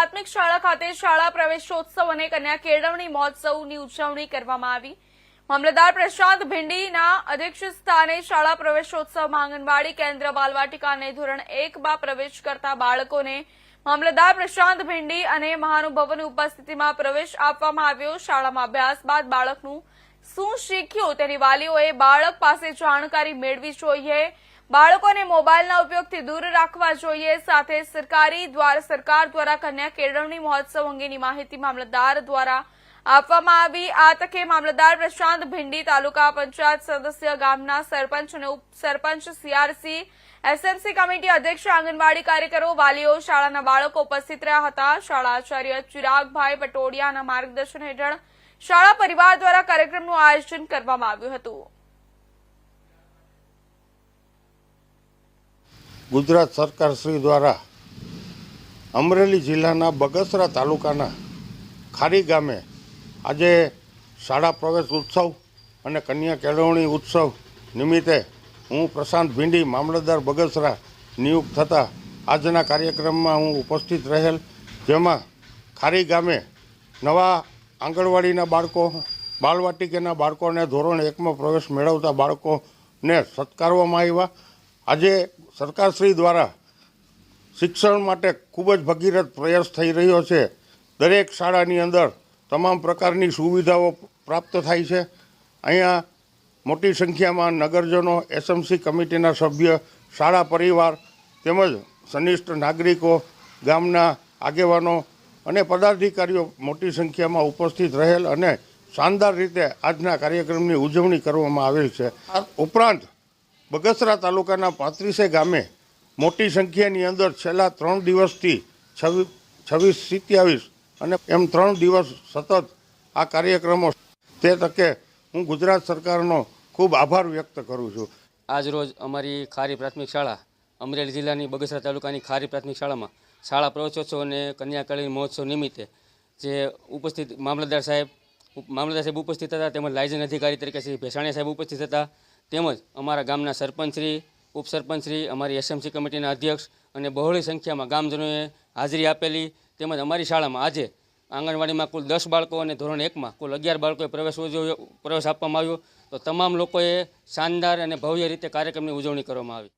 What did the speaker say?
પ્રાથમિક શાળા ખાતે શાળા પ્રવેશોત્સવ અને કન્યા કેળવણી મહોત્સવની ઉજવણી કરવામાં આવી। મામલતદાર પ્રશાંત ભીંડીના અધ્યક્ષ સ્થાને શાળા પ્રવેશોત્સવમાં આંગણવાડી કેન્દ્ર બાલવાટિકા અને ધોરણ 1 માં પ્રવેશ કરતા બાળકોને મામલતદાર પ્રશાંત ભીંડી અને મહાનુભાવોની ઉપસ્થિતિમાં પ્રવેશ આપવામાં આવ્યો। શાળામાં અભ્યાસ બાદ બાળકનું શું શીખ્યું તેની વાલીઓએ બાળક પાસે જાણકારી મેળવી જોઈએ। બાળકોને મોબાઈલના ઉપયોગથી દૂર રાખવા જોઈએ। સાથે સરકાર દ્વારા કન્યા કેળવણી મહોત્સવ અંગેની માહિતી મામલતદાર દ્વારા આપવામાં આવી। આ તકે મામલતદાર પ્રશાંત ભીંડી, તાલુકા પંચાયત સદસ્ય, ગામના સરપંચ અને ઉપસરપંચ, CRC, SMC કમિટી અધ્યક્ષ, આંગણવાડી કાર્યકરો, વાલીઓ, શાળાના બાળકો ઉપસ્થિત રહ્યા હતા। શાળા આચાર્ય ચિરાગભાઈ પટોડિયાના માર્ગદર્શન હેઠળ શાળા પરિવાર દ્વારા કાર્યક્રમનું આયોજન કરવામાં આવ્યું હતું। ગુજરાત સરકાર શ્રી દ્વારા અમરેલી જિલ્લાના બગસરા તાલુકાના ખારી ગામે આજે શાળા પ્રવેશ ઉત્સવ અને કન્યા કેળવણી ઉત્સવ નિમિત્તે હું પ્રશાંત ભીંડી, મામલતદાર બગસરા નિયુક્ત થતા આજના કાર્યક્રમમાં હું ઉપસ્થિત રહેલ, જેમાં ખારી ગામે નવા આંગણવાડીના બાળકો, બાલવાટિકાના બાળકોને ધોરણ 1માં પ્રવેશ મેળવતા બાળકોને સત્કારવામાં આવ્યા। આજે સરકારશ્રી દ્વારા શિક્ષણ માટે ખૂબ જ ભગીરથ પ્રયાસ થઈ રહ્યો છે। દરેક શાળાની અંદર તમામ પ્રકારની સુવિધાઓ પ્રાપ્ત થાય છે। અહીંયા મોટી સંખ્યામાં નગરજનો, SMC કમિટીના સભ્ય, શાળા પરિવાર તેમજ સનિષ્ઠ નાગરિકો, ગામના આગેવાનો અને પદાધિકારીઓ મોટી સંખ્યામાં ઉપસ્થિત રહેલ અને શાનદાર રીતે આજના કાર્યક્રમની ઉજવણી કરવામાં આવેલ છે। આ ઉપરાંત બગસરા તાલુકાના 35 ગામે મોટી સંખ્યાની અંદર છેલ્લા 3 દિવસથી 26, 27 અને એમ 3 દિવસ સતત આ કાર્યક્રમો, તે તકે હું ગુજરાત સરકારનો ખૂબ આભાર વ્યક્ત કરું છું। આજ રોજ અમારી ખારી પ્રાથમિક શાળા, અમરેલી જિલ્લાની બગસરા તાલુકાની ખારી પ્રાથમિક શાળામાં શાળા પ્રવેશોત્સવ અને કન્યા કેળવણી મહોત્સવ નિમિત્તે જે ઉપસ્થિત મામલતદાર સાહેબ ઉપસ્થિત હતા, તેમજ લાયઝન અધિકારી તરીકે શ્રી ભેસાણીયા સાહેબ ઉપસ્થિત હતા, તેમજ અમારા ગામના સરપંચશ્રી, ઉપસરપંચશ્રી, અમારી SMC કમિટીના અધ્યક્ષ અને બહોળી સંખ્યામાં ગામજનોએ હાજરી આપેલી। તેમજ અમારી શાળામાં આજે આંગણવાડીમાં કુલ 10 બાળકો અને ધોરણ 1માં કુલ 11 બાળકોએ પ્રવેશ આપવામાં આવ્યો। તો તમામ લોકોએ શાનદાર અને ભવ્ય રીતે કાર્યક્રમની ઉજવણી કરવામાં આવી।